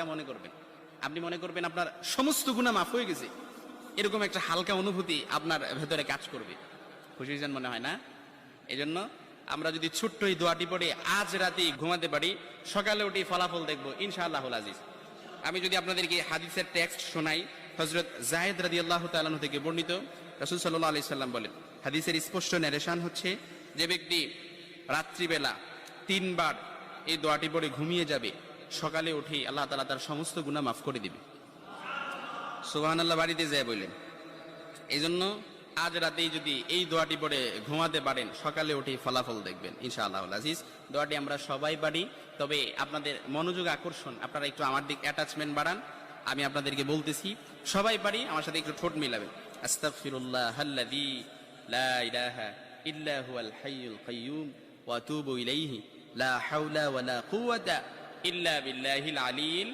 মনে করবেন, আপনি মনে করবেন আপনার সমস্ত গুনাহ মাফ হয়ে গেছে, এরকম একটা হালকা অনুভূতি আপনার ভেতরে কাজ করবে। খুশি হয়েছেন মনে হয় না? এই জন্য আমরা যদি ছোট্ট এই দোয়াটি পড়ে আজ রাতে ঘুমাতে পারি, সকালে উঠে ফলাফল দেখবো ইনশাআল্লাহুল আজিজ। আমি যদি আপনাদেরকে হাদিসের টেক্সট শোনাই, হযরত যায়েদ রাদিয়াল্লাহু তাআলা আনহু থেকে বর্ণিত, রাসূল সাল্লাল্লাহু আলাইহি সাল্লাম বলেন, হাদিসের স্পষ্ট ন্যারেশন হচ্ছে, যে ব্যক্তি রাত্রিবেলা 3 বার এই দোয়াটি পড়ে ঘুমিয়ে যাবে, সকালে উঠে আল্লাহ তাআলা তার সমস্ত গুনাহ মাফ করে দিবে। সুবহানাল্লাহ বাড়িতে যায় বললেন। এই জন্য আজ রাতেই যদি এই দোয়াটি পড়ে ঘুমাতে পারেন, সকালে উঠে ফলাফল দেখবেন ইনশাআল্লাহুল আজিজ। দোয়াটি আমরা সবাই পারি, তবে আপনাদের মনোযোগ আকর্ষণ, আপনারা একটু আমার দিক অ্যাটাচমেন্ট বাড়ান। আমি আপনাদেরকে বলতেছি, সবাই পারি, আমার সাথে একটু ঠোঁট মিলাবেন। আস্তাগফিরুল্লাহাল্লাযী লা ইলাহা ইল্লা হুয়াল হাইয়ুল কাইয়্যুম ওয়া আতুবু ইলাইহি লা হাওলা ওয়ালা কুওয়াতা ইল্লা বিল্লাহিল আলিয়্যিল